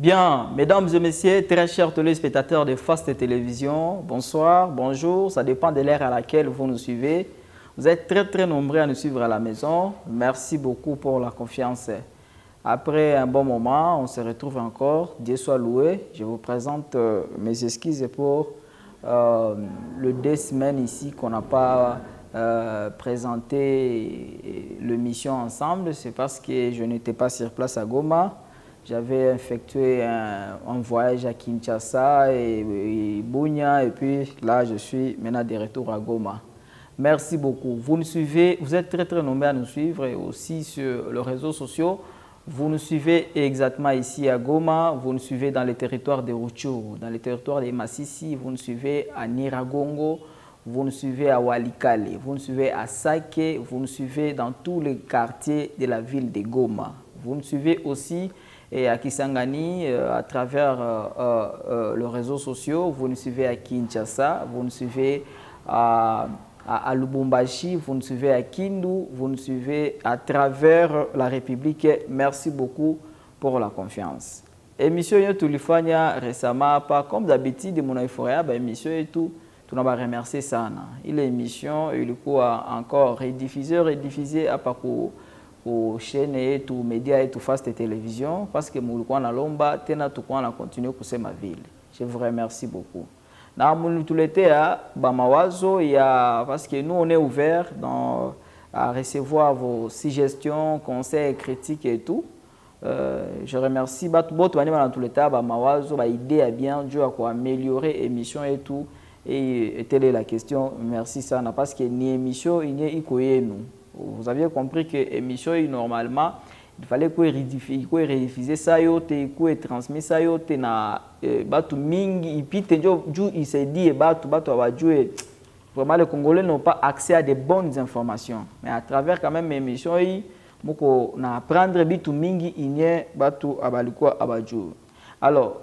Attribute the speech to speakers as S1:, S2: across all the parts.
S1: Bien, mesdames et messieurs, très chers téléspectateurs de Fast Télévision, bonsoir, bonjour, ça dépend de l'heure à laquelle vous nous suivez. Vous êtes très nombreux à nous suivre à la maison. Merci beaucoup pour la confiance. Après un bon moment, on se retrouve encore. Dieu soit loué. Je vous présente mes excuses pour le 2 semaines ici qu'on n'a pas présenté l'émission ensemble. C'est parce que je n'étais pas sur place à Goma. J'avais effectué un voyage à Kinshasa et Bunia, et puis là, je suis maintenant de retour à Goma. Merci beaucoup. Vous nous suivez, vous êtes très nombreux à nous suivre et aussi sur les réseaux sociaux. Vous nous suivez exactement ici à Goma, vous nous suivez dans les territoires de Rutshuru, dans les territoires de Masisi, vous nous suivez à Nyiragongo, vous nous suivez à Walikale, vous nous suivez à Sake, vous nous suivez dans tous les quartiers de la ville de Goma. Vous nous suivez aussi et à Kisangani à travers les réseaux sociaux, vous nous suivez à Kinshasa, vous nous suivez à Lubumbashi, vous nous suivez à Kindu, vous nous suivez à travers la République. Merci beaucoup pour la confiance. Émission tulifanya récemment, pas comme d'habitude, mon euphoria, émission et tout, tu n'as pas remercié ça. Il est émission, il est encore rediffusé à parcours aux chaînes et tout médias et tout Fast Télévision parce que nous na lomba tena tukwa na continuer kusema vile. Je vous remercie beaucoup. Na munu tulete ya bamawazo ya parce que nous on est ouvert à recevoir vos suggestions, conseils, critiques et tout. Je remercie boto bani na tulete bamawazo ba idée à bien Dieu à quoi améliorer émission et tout et telle est la question. Merci ça parce que ni émission il est ikoyenu. Vous aviez compris que l'émission, normalement, il fallait qu'on rediffuser ça, qu'on transmet ça, na batu mingi, et puis il s'est dit, vraiment les Congolais n'ont pas accès à de bonnes informations. Mais à travers quand même l'émission, on a apprendre bitu mingi, il y a batu abalikwa abadjou. Alors,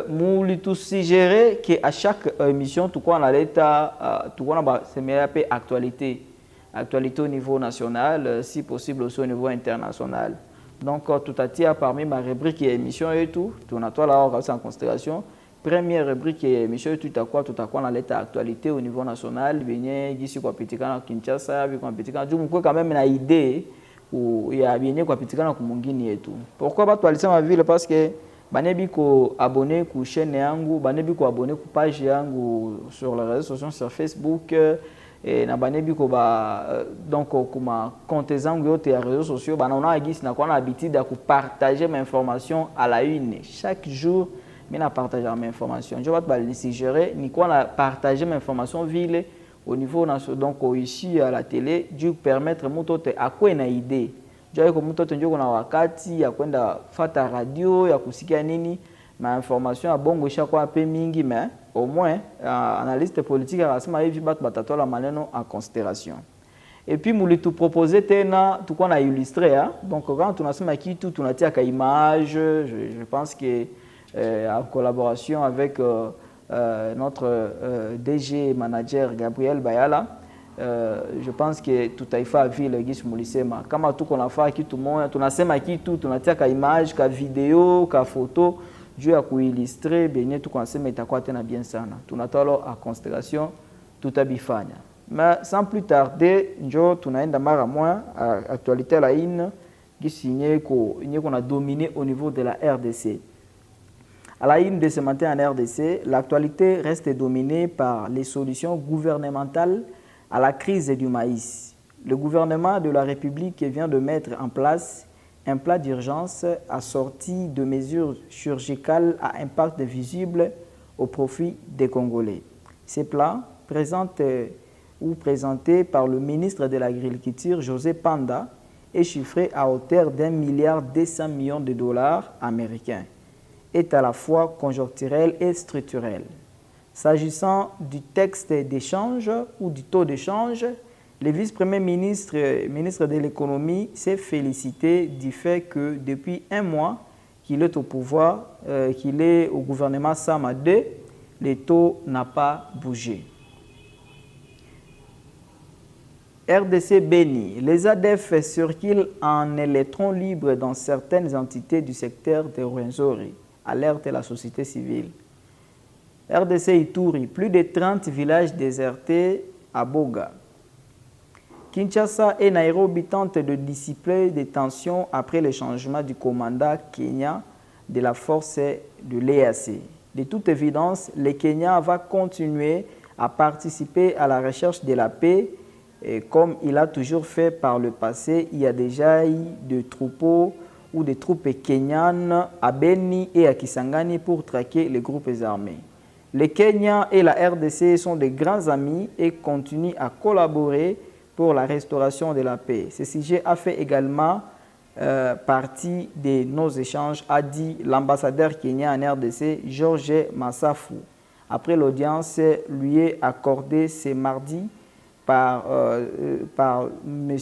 S1: nous lui suggérer qu'à chaque émission, tout quoi on a l'état, tout quoi on a se met actualité. Actualité au niveau national, si possible aussi au niveau international. Donc, tout à tir parmi ma rubrique et émission et tout, on a toi là en considération. Première rubrique et émission et tout à quoi dans l'état actualité au niveau national, bien ici quoi petit kana Kinshasa, bien quoi petit kana, du coup quand même une idée où il y a bien quoi petit kana kumungini et tout. Pourquoi pas toi ma ville parce que banebi ko abonné ku chaîne yangu, banebi ko abonné ku page yangu sur les réseaux sociaux sur Facebook. Et na banebi ko ba donc kuma compte zangu yote ya réseaux sociaux bana on a gis na kwa na habitude de partager mes informations à la une chaque jour mais na partager mes informations je vais pas les suggérer ni quoi na partager mes informations ville au niveau national donc ici à la télé du permettre mutote akwe na idée je ko mutote ndio kuna wakati ya kwenda fata radio ya kusikia nini ma information a bongo chaque fois peu mingi mais au moins analyste politique a rasema hivi bat batatola maneno en considération et puis nous tout proposer tena tout qu'on a illustré hein? Donc quand on a sema kitu tunatia ka image je pense que en collaboration avec notre DG manager Gabriel Bayala je pense que tout a fait ville gis mulisema kama tout qu'on a fait kitu moja tunasema kitu tunatia ka image ka vidéo ka photo Dieu a illustré bien tout conseil itakuwa tena bien sana tunatolo à considération tout abifanya mais sans plus tarder njo tunaenda mara moja actualité la in qui signé qu'on a dominé au niveau de la RDC. À la une de ce matin en RDC, l'actualité reste dominée par les solutions gouvernementales à la crise du maïs. Le gouvernement de la République vient de mettre en place un plan d'urgence assorti de mesures chirurgicales à impact visible au profit des Congolais. Ces plans, présentés par le ministre de l'Agriculture, José Panda, est chiffré à hauteur d'1,2 milliard de dollars américains, est à la fois conjoncturel et structurel. S'agissant du texte d'échange ou du taux d'échange, le vice-premier ministre de l'économie s'est félicité du fait que depuis un mois qu'il est au pouvoir, qu'il est au gouvernement Sama 2, le taux n'a pas bougé. RDC Béni, les ADF circulent en électrons libres dans certaines entités du secteur de Rwenzori. alerte la société civile. RDC Ituri, plus de 30 villages désertés à Boga. Kinshasa et Nairobi tentent de dissiper des tensions après le changement du commandant Kenya de la force de l'EAC. De toute évidence, le Kenya va continuer à participer à la recherche de la paix et comme il a toujours fait par le passé. Il y a déjà eu des troupeaux ou des troupes kenyanes à Beni et à Kisangani pour traquer les groupes armés. Le Kenya et la RDC sont de grands amis et continuent à collaborer pour la restauration de la paix. Ce sujet a fait également partie de nos échanges, a dit l'ambassadeur kenyan en RDC, George Massafu, après l'audience lui est accordée ce mardi par M.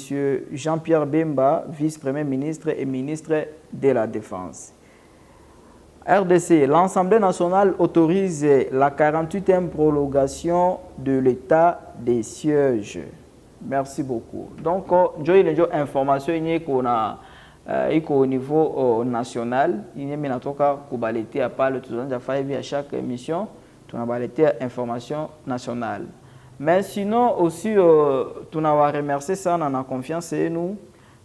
S1: Jean-Pierre Bemba, vice-premier ministre et ministre de la Défense. RDC, l'Assemblée nationale autorise la 48e prolongation de l'état des sièges. Merci beaucoup. Donc, j'ai une information qu'on a au niveau national. Il y a une balité à part le tout à chaque émission. Tu as balité information nationale. Mais sinon aussi, tu as remercié ça, on a confiance en nous.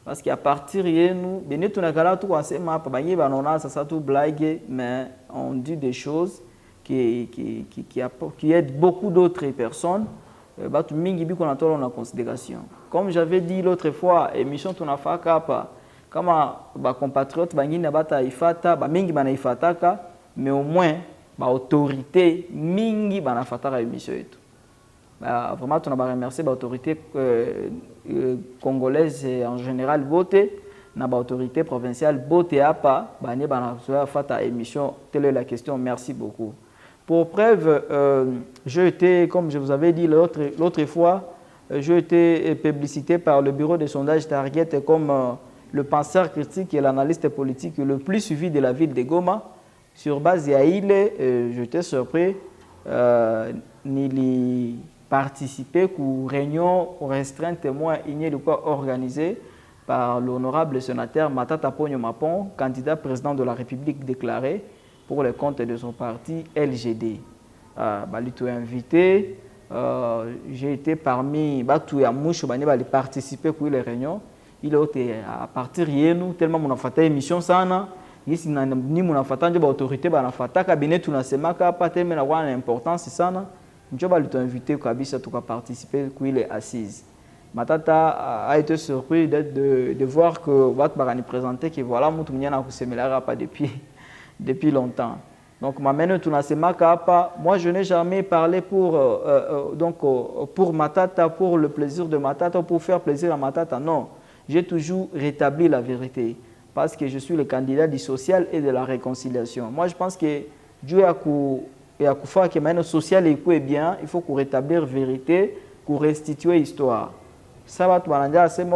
S1: Parce qu'à partir de nous, mais on dit des choses qui aident beaucoup d'autres personnes. En considération. Comme j'avais dit l'autre fois, émission tu n'as pas comme les compatriotes mais au moins l'autorité mingi banafataka émission. Vraiment, tu as remercié l'autorité congolaise en général, l'autorité provinciale, émission. Telle est la question. Merci beaucoup. Pour preuve, j'ai été, comme je vous avais dit l'autre fois, j'ai été publicité par le bureau de sondage Target comme le penseur critique et l'analyste politique le plus suivi de la ville de Goma. Sur base de Haïlé, j'étais surpris. Ni participer aux réunions restreintes témoins de quoi organisées par l'honorable sénateur Matata Ponyo Mapon, candidat président de la République déclaré pour le compte de son parti LGD. Je invité, j'ai été parmi les participer à les réunions. Il est à partir de nous, tellement mon fait émission sana, ni mon fait autorité cabinet tout pas tellement importance sana. Je vais invité à participer à les assises. Matata a été surpris de voir que Watbarani présentait que voilà, pas depuis longtemps. Donc, moi, je n'ai jamais parlé pour Matata, pour le plaisir de Matata, pour faire plaisir à Matata. Non, j'ai toujours rétabli la vérité parce que je suis le candidat du social et de la réconciliation. Moi, je pense que Dieu a faire que maintenant social est bien, il faut qu'on rétablir vérité, qu'on restituer histoire. Ça va tout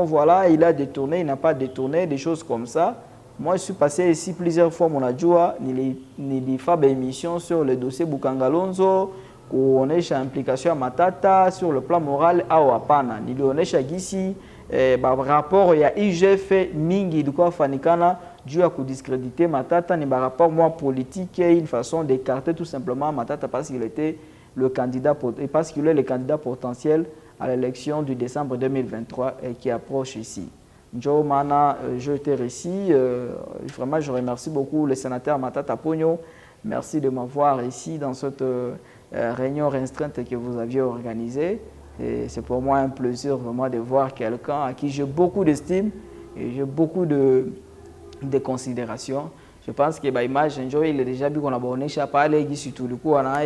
S1: voilà, il a détourné, il n'a pas détourné, des choses comme ça. Moi, je suis passé ici plusieurs fois, mon adjoint, ni fait des émissions sur le dossier Bukangalonzo, qu'on est chez implication à Matata, sur le plan moral, à Wapana. Ni on est chez ici, rapport, il y a IGF, Mingi, de quoi Fanikana, Dieu a discrédité Matata, ni par rapport moi politique, une façon d'écarter tout simplement Matata parce qu'il était le candidat, et parce qu'il est le candidat potentiel à l'élection du décembre 2023 qui approche ici. Joe Mana, je t'ai ici. Vraiment, je remercie beaucoup le sénateur Matata Ponyo. Merci de m'avoir ici dans cette réunion restreinte que vous aviez organisée. C'est pour moi un plaisir vraiment de voir quelqu'un à qui j'ai beaucoup d'estime et j'ai beaucoup de considération. Je pense que l'image, il est déjà vu qu'on a abonné chez Palais, qui tout le coup, on a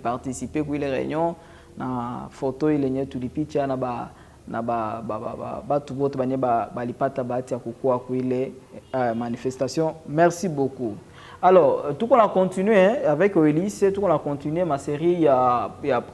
S1: participé à les réunions, na photo, il est tout le pitch, manifestation. Merci beaucoup. Alors, tout qu'on a continué avec Oélys, tout qu'on a continué ma série, il y a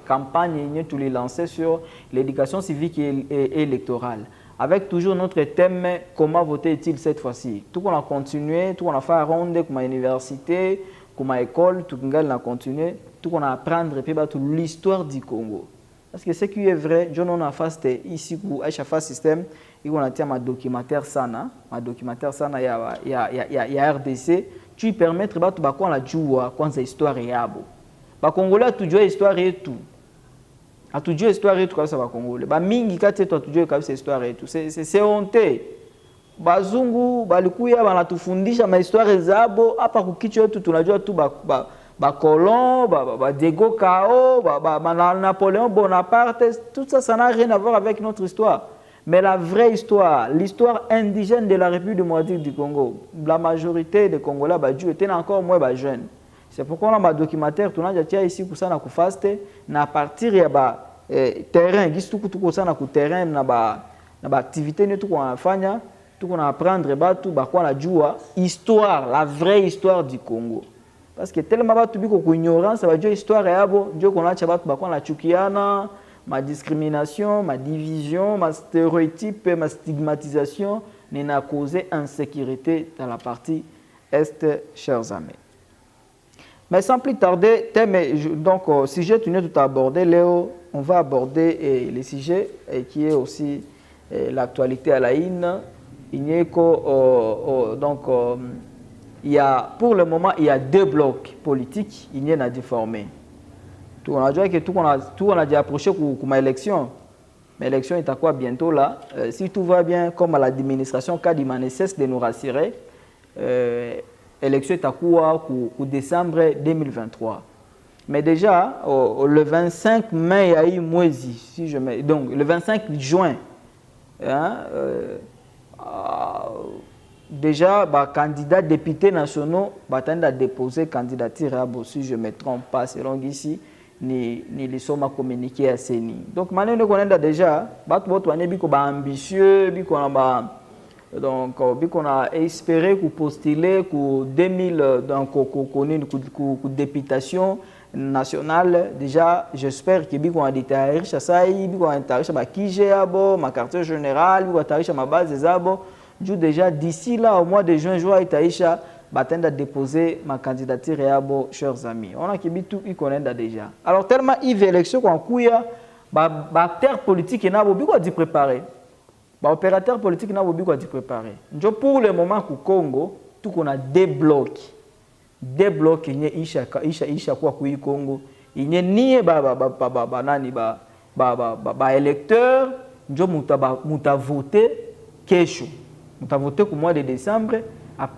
S1: campagne, tout les lancé sur l'éducation civique et électorale. Avec toujours notre thème, comment voter-il cette fois-ci? Tout qu'on a continué, tout qu'on a fait à ronde, comme à l'université, comme à l'école, tout qu'on a continué, tout qu'on a apprendre, puis l'histoire du Congo. Parce que ce qui est vrai, je n'en ai fait ici pour HFA système, et on a ma documentaire sana, il y a RDC, tu permettre batu bakwa la jua kwanza histoire yabo. Ba Congolais tujue histoire yetu. Atujue histoire yetu kabisa ba Congolais. Ba mingi kati yetu atujue kabisa histoire yetu. C'est honte. Bazungu balikuya banatufundisha ma histoire zabo hapa kukichwa yetu tunajua tu ba colon, ba Diego Cao, ba Napoléon Bonaparte, tout ça ça n'a rien à voir avec notre histoire. Mais la vraie histoire, l'histoire indigène de la République démocratique du Congo, la majorité des Congolais badju étaient encore moins jeunes. C'est pourquoi on a un documentaire tout le ici pour ça na kufaste na partir ya ba terrain, gis tout ça na ku terrain na ba activité ne tout qu'on fanya, tout qu'on apprendre ba tout ba kwa la jua histoire, la vraie histoire du Congo. Parce que tellement ba tout biko ignorance ba jua histoire yabo, ndio qu'on a ba tout ba kwa la chukiana, ma discrimination, ma division, ma stéréotype, ma stigmatisation n'a causé insécurité dans la partie est, chers amis. Mais sans plus tarder, donc sujet tenu tout à aborder, Léo, on va aborder les sujets qui est aussi l'actualité à la INE. Donc, il y a, pour le moment, il y a 2 blocs politiques, il y en a déformés. On a dit que tout on a déjà approché pour ma élection. Mais l'élection est à quoi bientôt là. Si tout va bien, comme à l'administration Kadima ne cesse de nous rassurer, l'élection est à quoi pour décembre 2023. Mais déjà, le 25 mai, il y a eu Moisi, si je mets, donc le 25 juin, hein, déjà, candidats députés nationaux attendent à déposer candidature, si je ne me trompe pas, selon ici. Ni les sommes communiquées à CENI. Donc, maintenant, on a déjà, on a ambitieux, donc, on a espéré qu'on postuler pour 2000, donc, pour députation nationale. Déjà, j'espère que on a détaillé ça, on a détaillé ma Kijabo, ma carte générale, on a détaillé ma base des abo. Déjà, d'ici là, au mois de juin, je vais détailler batenda déposer ma candidature à bo, chers amis. On a qui tout y connaît déjà. Alors tellement il élection qu'on couilla, acteur politique n'a pas beaucoup d'y préparer. Opérateur politique n'a pas beaucoup d'y préparer. Pour le moment au Congo, tout qu'on a des blocs il y a isha quoi au Congo. Il n'y a ni électeur, muta voté kesho. Muta voté au mois de décembre.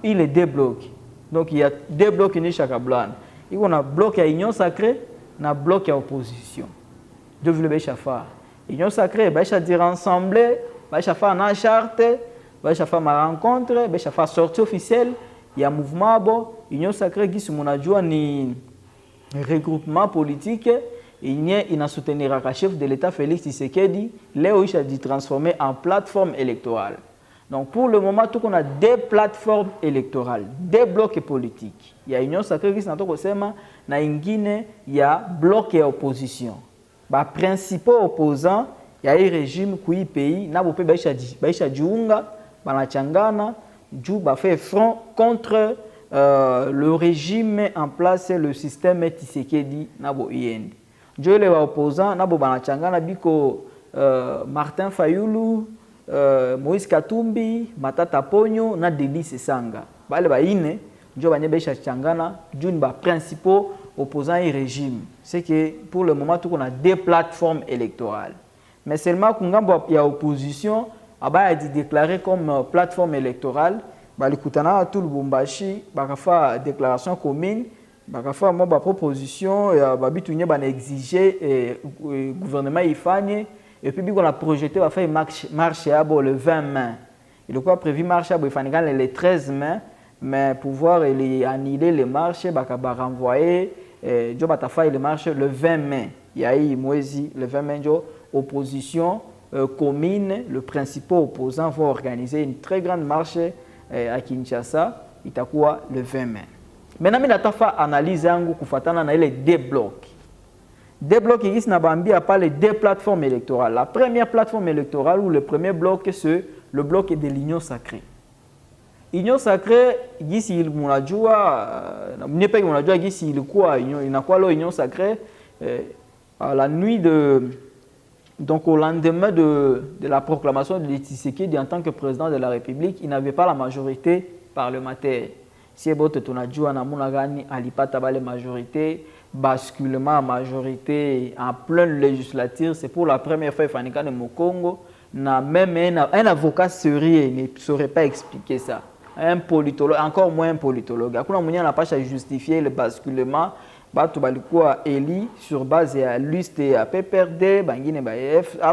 S1: Il est 2 blocs. Donc il y a 2 blocs in chaque blanc. Il y a un bloc à union sacrée, un bloc à opposition. Je veux le faire. Union sacrée, bah ça dire ensemble, bah ça faire une charte, bah ça faire ma rencontre, bah ça faire sortie officielle. Il y a un mouvement bon. Union sacrée qui se monadjoua ni regroupement politique. Il y a soutenir le chef de l'État Félix Tshisekedi. Léo il a dit transformer en plateforme électorale. Donc pour le moment, tout on a des plateformes électorales, des blocs politiques. Il y a Union sacrée qui s'entend comme na ingine, il y a bloc et opposition. Les principaux opposants, il y a un régime qui pays na bope baisha djunga, banachangana, djou ba fait front contre le régime en place, le système Tshisekedi na bo yende. Djou les opposants na bo banachangana biko Martin Fayulu, Moïse Katumbi, Matata Ponyo, na Denis Sanga. Bale ba ine, njo banye besha changana, d'une ba principaux opposants au régime. C'est que pour le moment tout on a des plateformes électorales. Mais seulement quand il y a opposition, aba a dit déclaré comme plateforme électorale, ba likutana tout le Lubumbashi, ba fa déclaration commune, ba fa mo ba proposition ya ba bitunye ba exiger gouvernement ifanye. Et puis, on a projeté, on a fait marche le 20 mai. Il est prévu marche le 13 mai, mais pour pouvoir annuler les marches, on va renvoyer, on va faire les marches le 20 mai. Il y a eu Moïse, le 20 mai, opposition commune, le principal opposant va organiser une très grande marche à Kinshasa, il y a le 20 mai. Maintenant, on a fait analyse les 2 blocs. 2 blocs qui sont pas les 2 plateformes électorales. La première plateforme électorale ou le premier bloc, c'est le bloc de l'Union sacrée. L'Union sacrée, ici il l'Union sacrée à la nuit donc au lendemain de la proclamation de Tshisekedi en tant que président de la République, il n'avait pas la majorité parlementaire. si bote tunajua namuna gani alipata bale majorité, basculement à majorité en pleine législature, c'est pour la première fois ifanikane au Congo. Même un avocat sérieux ne saurait pas expliquer ça. Un politologue, encore moins un politologue. Akuna mwenye n'a pas à justifier le basculement. Batu balikuwa éli sur base ya liste ya PPRD, bangine ba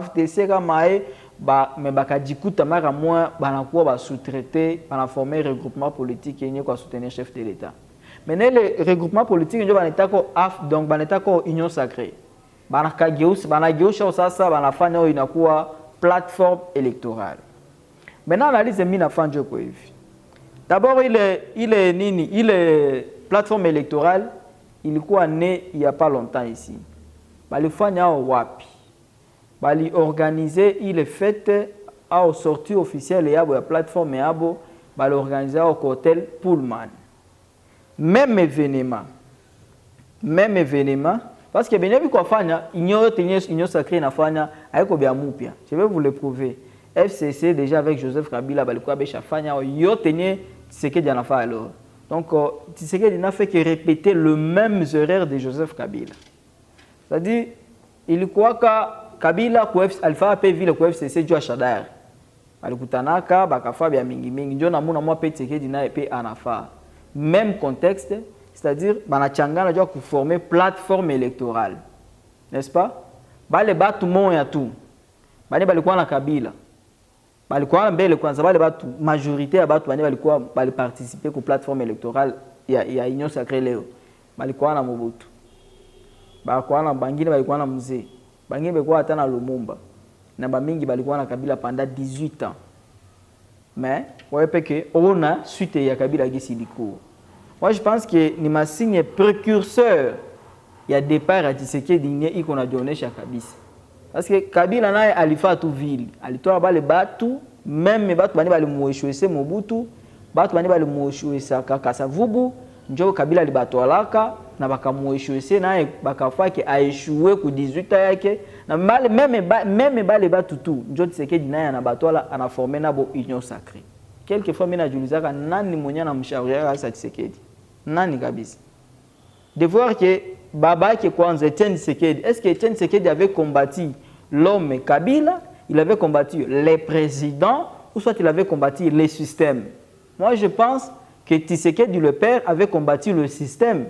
S1: FTC kamae, mais bakajikuta mara moins banakuwa ba sous-traité, bana former regroupement politique yenye kwa soutenir chef de l'État. Maintenant le regroupement politique ndio banetako donc banetako union sacrée. Banageusa sasa banafanya inakuwa plateforme électorale. Maintenant analyse mimi nafanya kwa hivi. D'abord ile plateforme électorale ilikuwa né il y a pas longtemps ici. Balifanya wapi? Bali organiser ile fête au sortie officielle yabo ya plateforme yabo, bali organiser au hôtel Pullman. Même événement parce que benye biko fanya union sacrée nafanya haiko bia mupya. Je vais vous le prouver. FCC déjà avec Joseph Kabila balikuwa besha fanya yo tenye Tshisekedi anafa alors. Donc Tshisekedi n'a fait que répéter le même erreur de Joseph Kabila. C'est-à-dire ilikuwa Kabila kwa Alpha pe vile kwa FCC jua Shadar. Alikutanaka bakafa bia mingi ndio namuna mwa pe Tshisekedi na pe anafa. Même contexte, c'est-à-dire banachangana jua ku former plateforme électorale. N'est-ce pas? Bale batu moya tu. Bale balikuwa na Kabila. Balikuwa mbele kwanza bale batu majorité ya batu balikuwa bali participer ku plateforme électorale ya union sacrée leo. Balikuwa na Mobutu. Balikuwa na bangine balikuwa na Mzee. Bangine balikuwa hata na Lumumba. Na bamingi balikuwa na Kabila pendant 18 ans. Mais ouais que on a suite ya Kabila Gisiliko. Moi je pense que ni ma signe précurseur il y a départ à Tshisekedi ni iko na dionesha kabisa. Parce que Kabila naye alifa tu ville, alitoa bale batu, même batu bani bali mueshwese Mobutu, batu bani bali mueshwesa Kasavubu, njo Kabila libatwalaka na bakamueshwese naye bakafaki aeshue ku 18 yake na même bale batu tu, njo Tshisekedi naye anabatwala anaformer nabo union sacrée. Quelquefois mimi najulizaka nani mwenye na mshauria sa Tshisekedi? Nani kabisa? De voir que baba qui kwanza Etienne Tshisekedi, est-ce que Etienne Tshisekedi avait combattu l'homme Kabila, il avait combattu les présidents ou soit il avait combattu les systèmes? Moi je pense que Tshisekedi le père avait combattu le système,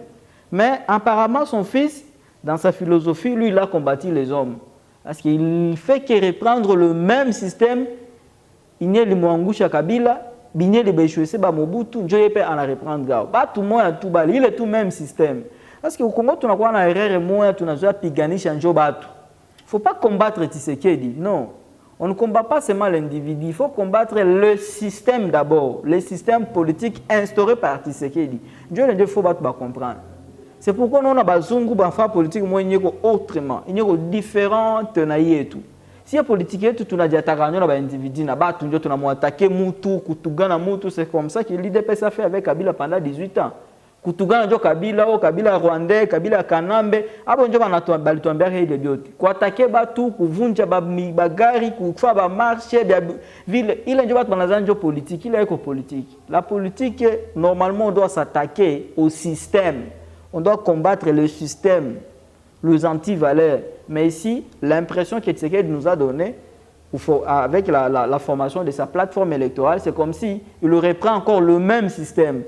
S1: mais apparemment son fils dans sa philosophie lui il a combattu les hommes parce qu'il fait que reprendre le même système. Il y a le Kabila, il y a le ba Mobutu, il y a reprendre gao. Pas tout le monde tout bal, il est tout même système. Parce que au Congo, tu n'as pas une erreur moi, tu n'as pas piganisha njo batu. Faut pas combattre Tshisekedi, non. On ne combat pas seulement l'individu, il faut combattre le système d'abord, le système politique instauré par Tshisekedi. Dieu ne faut pas comprendre. C'est pourquoi nous on a bazungu bafa politique moi il y a autrement, il y a différentes naïe et tout. Si la politique est tout na diatakanyo na ba individu na ba tunjo tuna muatake mutu kutugana mutu, c'est comme ça que l'IDPS a fait avec Kabila pendant 18 ans. Kutugana njo Kabila o Kabila Rwandais, Kabila Kanambe, abo njo balituambia ile biote. Kuatake batu, kuvunja bagari, kufa ba marché, ville, ile njo batu banazana njo politique, ile iko politique. La politique normalement on doit s'attaquer au système. On doit combattre le système, les anti-valeurs. Mais ici, l'impression que Tshisekedi nous a donnée, avec la formation de sa plateforme électorale, c'est comme si il reprend encore le même système.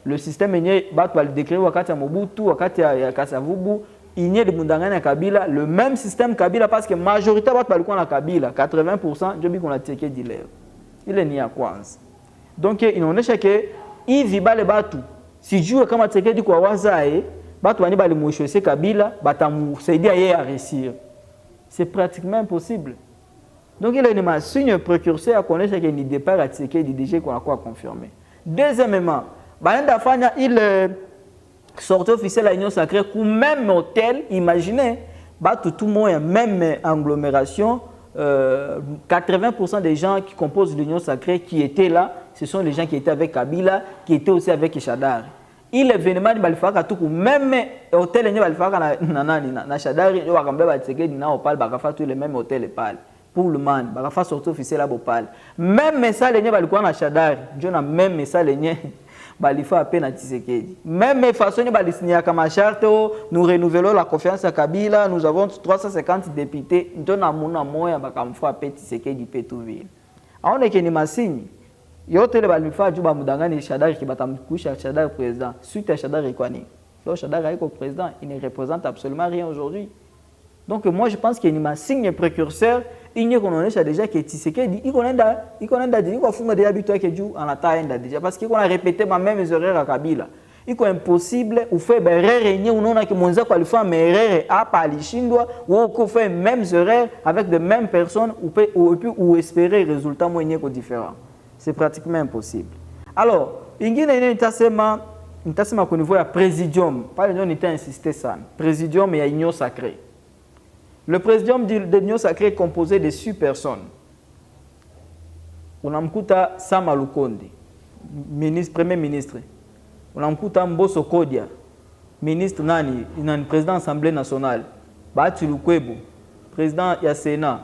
S1: Le système est décrit wakati ya Mobutu, wakati ya Kasavubu, il y a de Kabila, le même système Kabila parce que la majorité de Kabila, 80%, je dis qu'on a Tshisekedi l'air. Il est ni à quoi. Donc, il en est que il vit les batu. Si je joue comme Tshisekedi kwa wazae, batu wani bali mushwese Kabila, batamusaidia yeye à réussir. C'est pratiquement impossible. Donc il y a un signe précurseur à connaître qu'il y a un départ à Tshisekedi déjà qu'on a quoi confirmer. Deuxièmement, il sortait officiel à l'Union sacrée pour même hôtel, imaginez, tout le monde même agglomération, 80% des gens qui composent l'Union sacrée qui étaient là, ce sont les gens qui étaient avec Kabila, qui étaient aussi avec Shadar. Il événement de Balifaka tout même hôtel ni Balifaka na Shadari yo akambe ba Tshisekedi na opal bakafa tous les mêmes hôtels pal pour le man bakafa sortie officielle à Bopal même ça les balikuwa na Shadari ndio na même ça les balifa appel na Tshisekedi. Même façon ni balisnia kama charte, nous renouvelons la confiance à Kabila, nous avons 350 députés, ndona muna moya bakamfa appel Tshisekedi Pétouville. Aone ke ni masini. Yote le balifa juba mudangani Shadari ki batamkusha Shadari président. Suite à Shadari quoi ni. Donc Shadari est président, il ne représente absolument rien aujourd'hui. Donc moi je pense qu'il y a un signe précurseur, il y a déjà que Tshisekedi, il connaît déjà habitué que Dieu en attend déjà parce qu'il a répété ma même erreur à Kabila. Il est impossible ou faire erreur et ou non que monza quoi faire mais erreur à pas lishindwa ou qu'on fait mêmes erreurs avec de mêmes personnes ou espérer résultat moyen différent. C'est pratiquement impossible. Alors, il y a un au niveau du présidium, pas le nom insisté ça. Présidium et union sacrée. Le présidium de l'Union sacrée est composé de 6 personnes. On a Mkuta Sama Lukonde, premier ministre. On a Mkuta Mboso Kodia, ministre nani, président de l'Assemblée nationale. Bati Lukwebo, président du Sénat.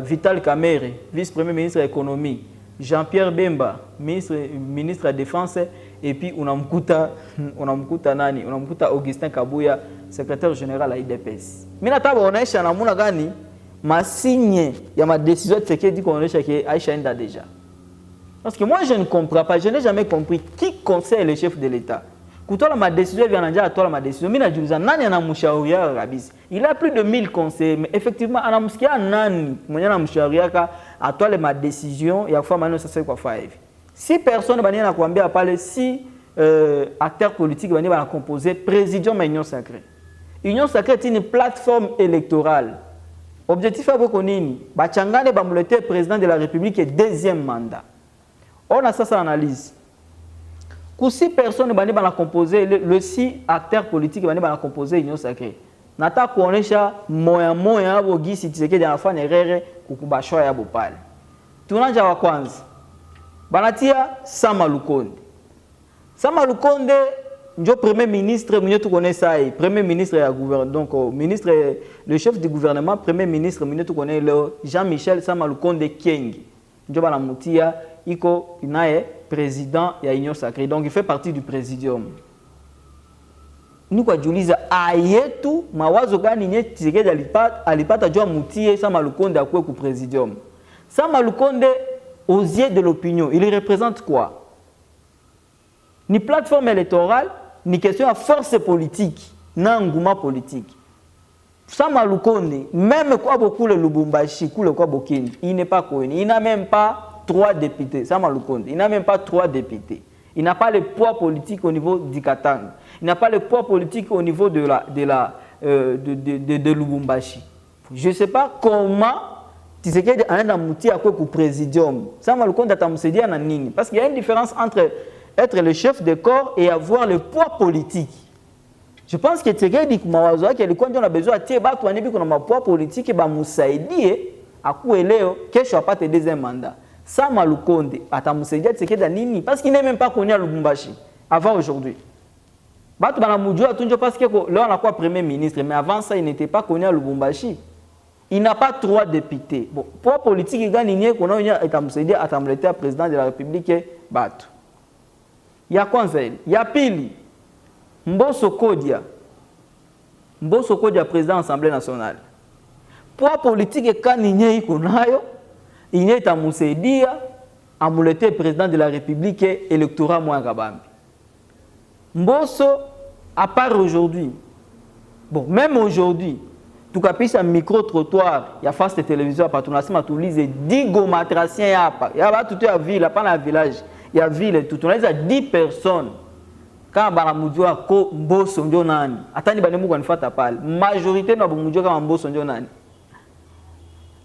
S1: Vital Kamerhe, vice-premier ministre de l'économie. Jean-Pierre Bemba, ministre de la Défense. Et puis on a Mkuta Augustin Kabouya, secrétaire général à l'IDPS. Mais on a un gani ma signe, il y a ma décision de ce qui dit qu'on est Aïcha Nda déjà. Parce que moi je ne comprends pas, je n'ai jamais compris qui conseille le chef de l'État. Quand ma décision vient à toi ma décision, il a plus de 1000 conseillers, mais effectivement, à toi ma décision, il y a fois maintenant ça c'est quoi faire. Si personne ne parler, si acteurs politiques vont composer présidium de l'Union sacrée. L'Union sacrée est une plateforme électorale. Objectif à Bokonini, Bachangane Bamulete, président de la République, est deuxième mandat. On a ça analyse. Si personne ne va composer, le 6 acteurs politiques vont composer l'Union sacrée. Nata kuonesha moya abo gisi Tshisekedi anafanya erreur kukubashwa ya bopale. Tunaanza wa kwanza. Banatia Sama Lukonde. Sama Lukonde ndio premier ministre mwenye tukone sai, premier ministre ya gouvernement donc ministre le chef du gouvernement, premier ministre mwenye tukone leo Jean-Michel Sama Lukonde Kengi. Ndio banamutia iko inaye président ya Union sacrée. Donc il fait partie du présidium. Nous kwa juliza ayetu mawazo gani nye Tshisekedi alipata jua mutie Sama Lukonde akwe ku présidium. Sama Lukonde aux yeux de l'opinion, il représente quoi? Ni plateforme électorale, ni question à force politique, na nguma politique. Sama Lukonde, même quoi beaucoup le Lubumbashi, quoi Bokini, il n'est pas connu. Il n'a même pas 3 députés. Sama Lukonde, il n'a même pas 3 députés. Il n'a pas le poids politique au niveau du Katanga. Il n'a pas le poids politique au niveau de Lubumbashi. Je ne sais pas comment Tshisekedi a un mouti à quoi présidium. Sama Lukonde a moussedi à nini. Parce qu'il y a une différence entre être le chef de corps et avoir le poids politique. Je pense que Tshisekedi Mawazo qui a besoin de battre un poids politique et Moussaïdi à quoi leo kesho apate deuxième mandat. Sama Lukonde atamusaidia Tshisekedi nini parce qu'il n'est même pas connu à Lubumbashi avant aujourd'hui. Batu bana mujua tunjo parce que là on a quoi premier ministre mais avant ça il n'était pas connu à Lubumbashi. Il n'a pas 3 députés. Bon, poids politique il gagne qu'on a atamusaidia atamletea président de la République Batu. Ya kwanza il ya pili Mboso Kodia président de l'Assemblée nationale. Poids politique kaninye iko nayo il est à Moussédia, à Moulete, président de la République, électorat moins Kabambi. Mboso, à part aujourd'hui, bon, même aujourd'hui, tout cas, puis un micro-trottoir, il y a face de télévision, à Patonassi, à Toulouse, 10 gomatraciens, il y a toute la ville, pas dans le village, il y a ville, tout, on a 10 personnes. Quand Baramudjoa, Mboso, Ndjonani, attendez, Banemou, on fait appel. Majorité, nous avons Mboso, Mboso, Ndjonani.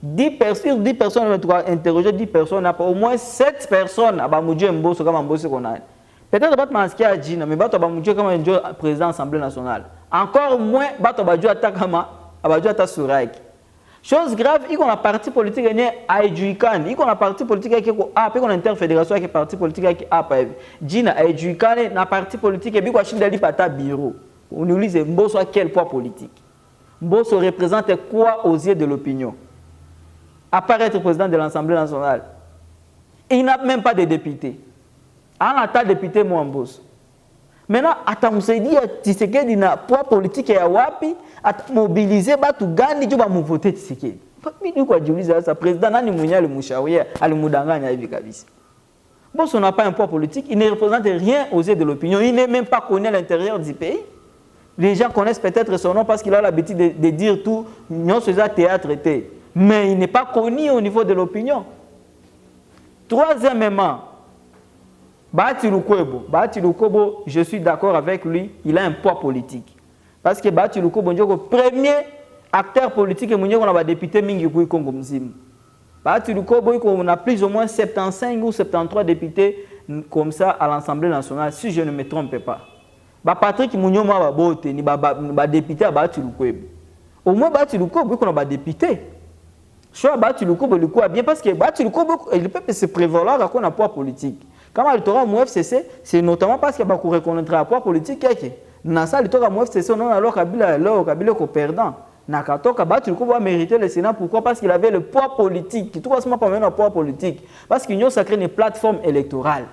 S1: 10 personnes interrogé 10 personnes, au moins 7 personnes à Bamoudjou Mboso comme Mboso qu'on a. Peut-être que Batmanski a dit, mais Bato Bamoudjou comme un président de l'Assemblée nationale. Encore moins Bato Badjou Atakama, Abadjou Atasurak. Chose grave, il y a un parti politique qui est à Edjuikan, il y a un parti politique qui est à puis qu'on interfédération qui est parti politique qui est à Djina à Edjuikan, un parti politique qui est à Chindali Pata bureau. On nous dit Mboso a quel poids politique? Mboso représente quoi aux yeux de l'opinion? À part être président de l'Assemblée nationale. Il n'a même pas de députés. Anata député Mwamboso. Maintenant, atamsaidia Tshisekedi na poids politique ya wapi, mobiliser batu gani jo ba mvoter Tshisekedi. Mimi kwa jiuliza sasa président nani mwenye alimshauria, alimudanganya hivi kabisa. Bosso n'a pas un poids politique, il ne représente rien aux yeux de l'opinion, il n'est même pas connu à l'intérieur du pays. Les gens connaissent peut-être son nom parce qu'il a l'habitude de dire tout, non c'est un théâtre était, mais il n'est pas connu au niveau de l'opinion. Troisièmement, Bahati Lukwebo, je suis d'accord avec lui, il a un poids politique. Parce que Bahati Lukwebo est le premier acteur politique et on a député mingi au Congo mzima. Bahati Lukwebo, on a plus ou moins 75 ou 73 députés comme ça à l'Assemblée nationale, si je ne me trompe pas. Patrick Mounioma va voter, ni ba député à Bahati Lukwebo. Au moins Bahati Lukwebo, on a député. Soit Bahati Lukwebo le coup bien parce que Bahati Lukwebo, il peut se prévaloir à quoi on a poids politique. Quand il y a un FCC, c'est notamment parce qu'il y a beaucoup reconnaître un poids politique. Dans ça, il y a un FCC, on a alors Kabila est perdant. Nakatoka Bahati Lukwebo va mériter le Sénat. Pourquoi? Parce qu'il avait le poids politique. Tout simplement pas un poids politique. Parce qu'il y a sacré une plateforme électorale.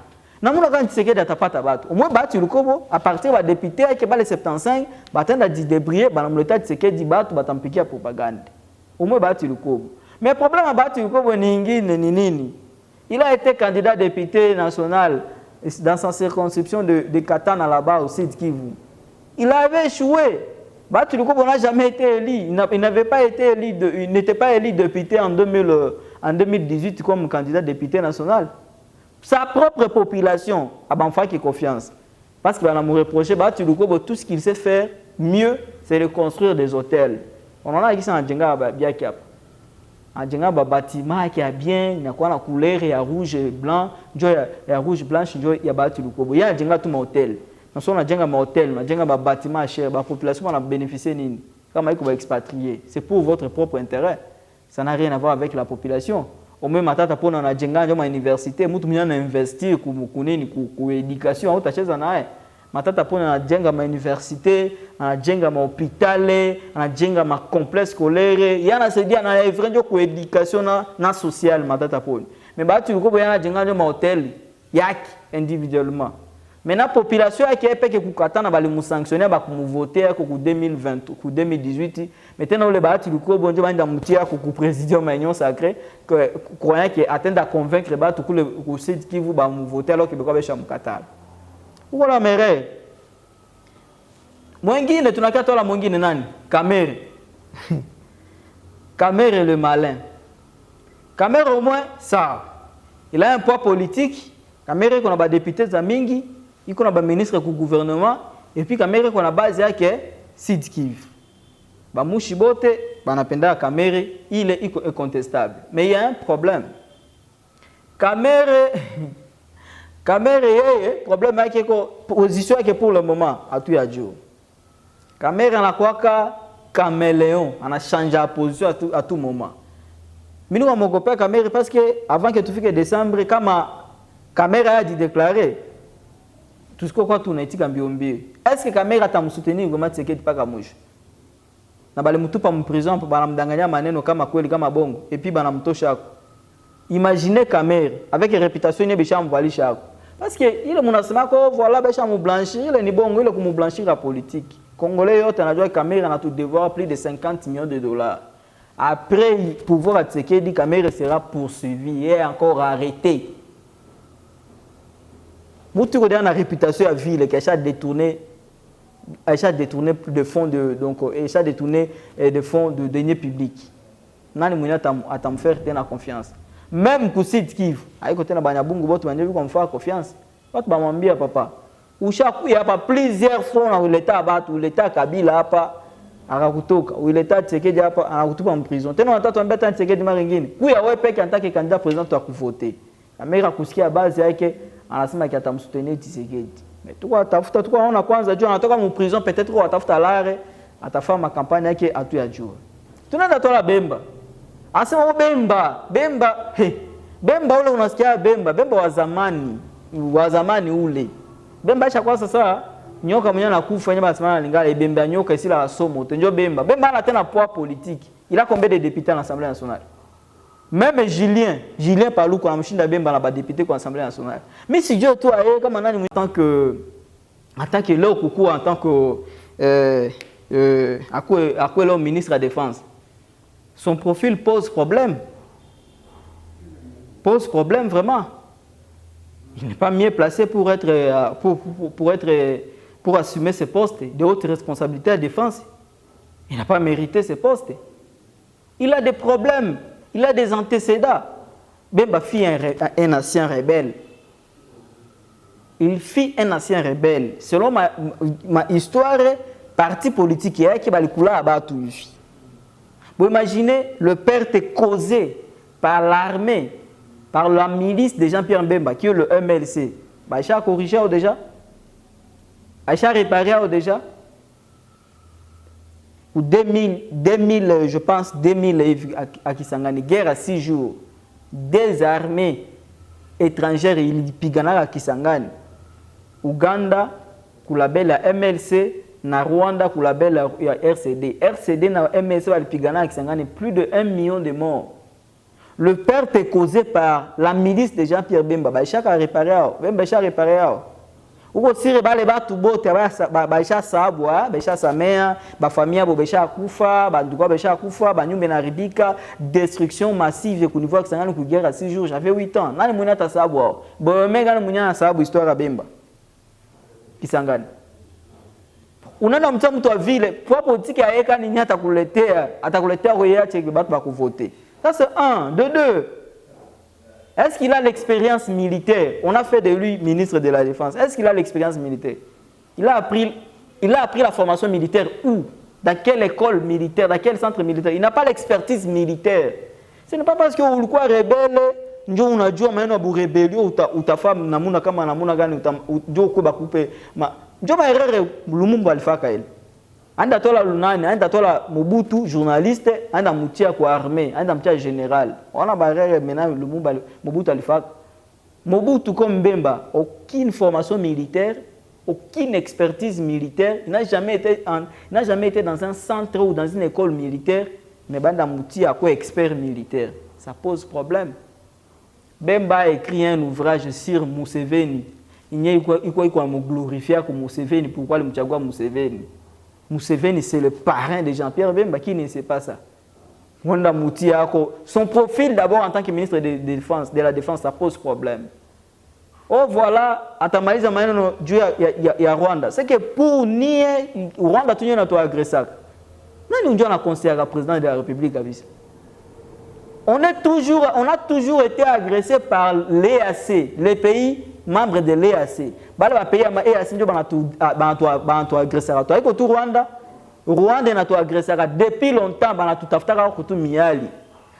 S1: Namuna quand tu sais que tu pas ta batte. Au moins Bahati Lukwebo à partir de député qui va les 75, battant dit débrouiller, dans le tas de ce que dit battre, battant piquer à propagande. Au moins Bahati Lukwebo. Mais le problème à Bahati Lukwebo nini. Il a été candidat député national dans sa circonscription de Katana là-bas au Sud Kivu. Il avait échoué. Bahati Lukwebo n'a jamais été élu. Il n'avait pas été élu, il n'était pas élu député en 2018 comme candidat député national. Sa propre population a fait confiance. Parce qu'il va nous reprocher, Bahati Lukwebo, tout ce qu'il sait faire mieux, c'est de construire des hôtels. On en a qui sont en Djenga Biakiap. En Djenga bâtiment qui est bien, il y a quoi la couleur, il y a rouge et blanc, il y a rouge blanche, il y a Bahati Lukwebo. Il y a Djenga tout hôtel. Nous sommes en Djenga hôtel, en Djenga bâtiment cher, la population va bénéficier de comme il va expatrier. C'est pour votre propre intérêt. Ça n'a rien à voir avec la population. Au même matata pour na jenga njoma université mutu mwenye na investir ku education au tacheza naye matata pour na jenga ma université na jenga ma hôpital na jenga ma complexe scolaire yana saidia na evrenjo ku education na social matata pour mais Bahati Lukwebo yana jenga njoma hôtel yaki individuellement mais la population qui est peke kukatana bali mu sanctionner ba ku voter ko 2020 ku 2018 maintenant le Bahati Lukwebo ndio banda mutia ku président union sacré que croyant qui atteint à convaincre ba tout le site qui vous ba mu voter alors que beko besha mukatala voilà mere mwingine tunakatola mwingine nani Kamere Kamere le malin Kamere au moins ça il a un poids politique Kamere qu'on a ba député za mingi il y a un ministre du gouvernement et puis Kamere qu'on a base yake Sud Kivu. Ba Mushibote banapenda Kamere il est incontestable. Mais il y a un problème. Kamere yeye problème yake ko position yake pour le moment à tout ya jour. Kamere anakuwa caméléon, ana change la position à tout moment. Minu wa mogopa Kamere parce que avant que tu fique décembre kama Kamere a dit déclarer tout ce qu'on tourne etika mbiombi. Est-ce que Kamere ata msoutenir ngoma Tshisekedi paka mwisho? Na bale mutupa mu prison pa banamdanganya maneno kama kweli kama bongo et puis banamtosha. Imaginez Kamere avec réputation ne besha mvalisha. Parce que ile munasema ko voilà besha mu blanchir ile ni bongo ile kumu blanchir la politique. Congolais yote anajua Kamere ana tout devoir plus de 50 millions de dollars. Après pouvoir à Tshisekedi Kamere sera poursuivi et encore arrêté. Mutu ko na réputation à ville qui a détourné de fonds de donc détourné de fonds de deniers publics. Nani mwenye atam faire tena confiance. Même ku Sud Kivu, aiko tena banyabungu bote banyebi comme faire confiance. Watu bamwambia papa, ushakuya hapa plusieurs fois na l'État batu, l'État Kabila hapa akakutoka, l'État Tshisekedi hapa anakutupa en prison. Tena watatu ambeta Tshisekedi mara nyingine. Kuya wewe peke antake candidat président tu akuvoter. Kamera kusikia base yake anasema ki atamsoutenir Tshisekedi. Mais toi tafuta tukua ona kwanza juu anatoka mu prison peut-être kwa tafuta lare atafanya ma campagne yake atu ya juu. Tunaenda tola Bemba. Asema Bemba ule unasikia Bemba wa zamani ule. Bemba acha kwa sasa nyoka mwenye anakufa nyama asimama lingala Bemba nyoka isila somo. Ndio Bemba ana tena poids politique. Il a combien de députés à l'Assemblée nationale? Même Julien Palou, quand on a bien député pour l'Assemblée nationale. Mais si Dieu, toi, comme on a en tant que là, coucou, en tant que ministre de la Défense, son profil pose problème. Pose problème vraiment. Il n'est pas mieux placé pour assumer ce poste de haute responsabilité à la défense. Il n'a pas mérité ce poste. Il a des problèmes, il a des antécédents. Bemba fit un ancien rebelle. Il fit un ancien rebelle. Selon ma histoire, parti politique qui va le couler à battre. Vous imaginez le perte causé par l'armée, par la milice de Jean-Pierre Mbemba, qui est le MLC. Aïcha a corrigé déjà. Aïcha a réparé déjà. Ou 2000, je pense, 2000 à Kisangani, guerre à 6 jours. Des armées étrangères, il pigana à Kisangani. Ouganda, Koulabel à MLC, na Rwanda, Koulabel à RCD. RCD na MLC, il pigana à Kisangani, plus de 1 million de morts. Le perte est causé par la milice de Jean-Pierre Bemba. Baïcha a réparé. Baïcha a réparé. Ou si les batu bote baisha sabwa baisha samea ba famille bo baisha kufa ba ndukwa baisha kufa ba nyumba na ribika destruction massive ku niveau Kisangani ku guerre à 6 jours. J'avais 8 ans. Nani munya ta sabwa bo mega munya na sababu histoire ya Bemba Kisangani. Unaona mtu wa vile kwa politique ya eka ni atakuletea roya cheki batu ba kuvoter. Ça c'est un, de deux. Est-ce qu'il a l'expérience militaire? On a fait de lui ministre de la Défense. Est-ce qu'il a l'expérience militaire? Il a appris la formation militaire où? Dans quelle école militaire? Dans quel centre militaire? Il n'a pas l'expertise militaire. Ce n'est pas parce que vous quoi rebelle, ndio unajua maneno ya rebellion utafahamu namuna kama namuna gani ndio kuba kupe. Ndio maerere Lumumba alifaka ile. Anda tola lunani, anda tola Mobutu journaliste, anda mutia kwa armée, anda mutia général. On a barré maintenant Lumumba Mobutu alifaka. Mobutu comme Bemba, aucune formation militaire, aucune expertise militaire, il n'a jamais été dans un centre ou dans une école militaire, mais banda mutia quoi expert militaire. Ça pose problème. Bemba a écrit un ouvrage sur Museveni. Il y a quoi me glorifier comme Museveni, pourquoi le mchagua Museveni? Museveni, c'est le parrain de Jean-Pierre Bemba qui ne sait pas ça. Son profil d'abord en tant que ministre de la Défense, ça pose problème. Oh voilà, atamaliza maneno juu ya Rwanda. C'est que pour nier Rwanda tu n'as pas agressé. Nani unjua na conseiller à président de la République kabisa. On a toujours été agressé par l'EAC, les pays membres de l'EAC. Bala pays ma EAC ndio banatu agressé. Toi iko tu Rwanda na tu agressé depuis longtemps banatu tafutaka kutu miali.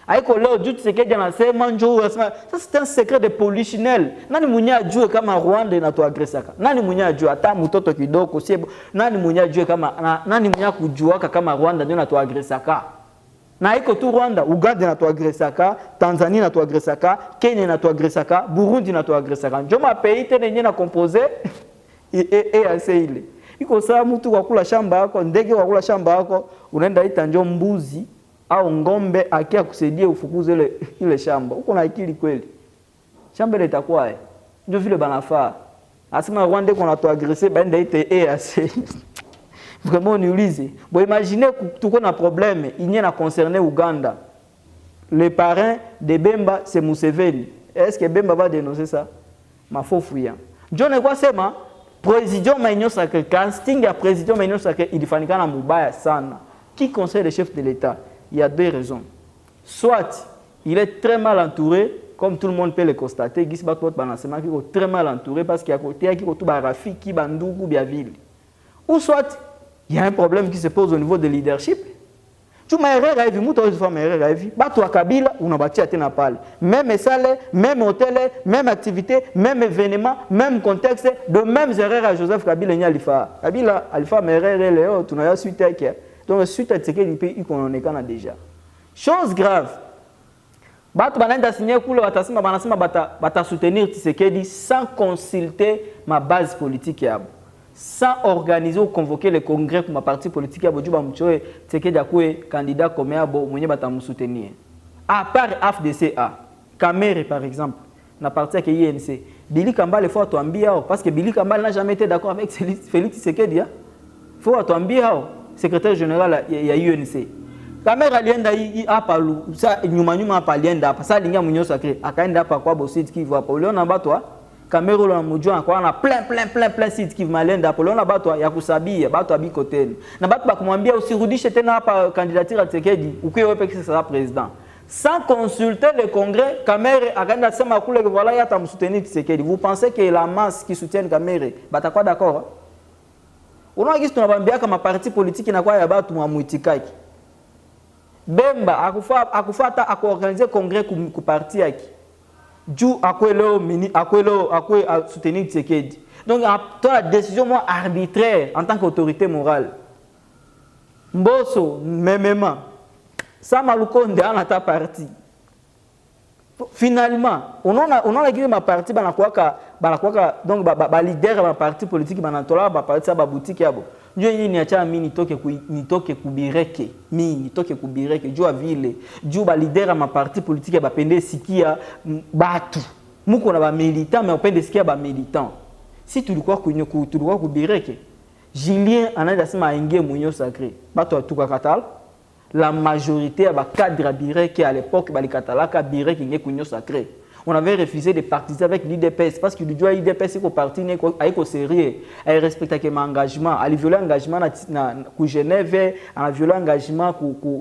S1: Aiko leo juu Tshisekedi anasema njoo ça c'est un secret de polichinelle. Nani munya ajue kama Rwanda na tu agressé? Nani munya ajue hata mtoto kidogo sebo? Nani munya ajue kama nani munya kujua kama Rwanda ndio na tu agressé? Na iko tu Rwanda, Uganda na tu agressé, Tanzanie na tu agressé, Kenya na tu agressé, Burundi na tu agressé. Ndio mapays tena na composé et assez ile. Iko saa mtu kwa kula shamba yako, ndege kwa kula shamba yako, unaenda ita ndio mbuzi au ngombe akia kusaidia ufukuze ile shamba. Uko na akili kweli? Shamba ile itakuwa ndio vile banafaa. Asema Rwanda kuna tu agressé, baenda ite assez. Vraiment niulize. Bon, imaginez tout qu'on a problème, il n'y a concerné Ouganda. Le parrain de Bemba, c'est Museveni. Est-ce que Bemba va dénoncer ça? Ma faux fouillant. John quoi c'est ma président Maïnio Sacré, casting à président Maïnio Sacré, il faut na mubaya sana. Qui conseille le chef de l'État? Il y a deux raisons. Soit il est très mal entouré, comme tout le monde peut le constater, Guy Bakot Banassema qui est très mal entouré parce qu'il y a côté qui est tout barafi qui bandougu biaville. Ou soit il y a un problème qui se pose au niveau de leadership. Tu m'as rêvé, tu m'as rêvé, toi Kabila, on a bâti à Ténapal. Même salaire, même hôtel, même activité, même événement, même contexte, de mêmes erreurs à Joseph Kabila et Alifa. Kabila, Alifa, mais erreur, tu n'as suite à qui? Donc, suite à ce qu'il pays qu'on en est déjà. Chose grave. Batu bananda signé kule watasema banasema bata soutenir Tshisekedi sans consulter ma base politique yabo. Sans organiser ou convoquer le congrès pour ma partie politique, Tshisekedi akue candidat comme Yabo, mwenye bata soutenir. à part AFDCA, Kamere par exemple, na parti avec INC, Billy Kambale faut atuambia parce que Billy Kambale n'a jamais été d'accord avec Félix Tshisekedi. Faut atuambia secrétaire général ya UNC. Kamere alienda hapa sa nyuma hapa alienda hapa sa lingia munyo sacré akaenda hapa kwa Bosit Kivu hapa uliona batwa Kamere lo mujua kwa na plein site Kivu malenda hapo uliona batwa ya kusabia batwa biko tena na batu bakumwambia usirudishe tena hapa candidature ya Tshisekedi ukiwe wewe pekee sasa président sans consulter le congrès. Kamere akaenda sema kule voilà yata msoutenir Tshisekedi. Vous pensez que la masse qui soutient Kamere batakuwa d'accord? Unaona gisi tunabambia kama parti politique inakuwa ya batu mwamuitikaki. Bemba akufata akuorganiser congrès ku parti yake. Ju akwelo soutenir Tshisekedi. Donc la décision moi arbitraire en tant qu'autorité morale. Mboso memema Sama Lukonde ana ta parti. Finalement, on a gagné ma parti banakuaka donc ba leader ba parti politique banatola ba parti ba boutique yabo. Ndio yini niacha mimi nitoke kubireke. Mimi nitoke kubireke juu vile. Juu ba leader ma parti politique ba pende sikia batu. Muko na ba militant mais opende sikia ba militant. Si tulikuwa kubireke. Julien anaenda sema aingie munyo sacré. Bato tukakatala. La majorité a cadre Birek à l'époque Balikatalaka Birek qui est sacré. On avait refusé de participer avec l'IDPS parce que l'IDPS est parti avec sérieux, elle respecte mes engagements, elle violé engagement na Genève, elle a violé engagement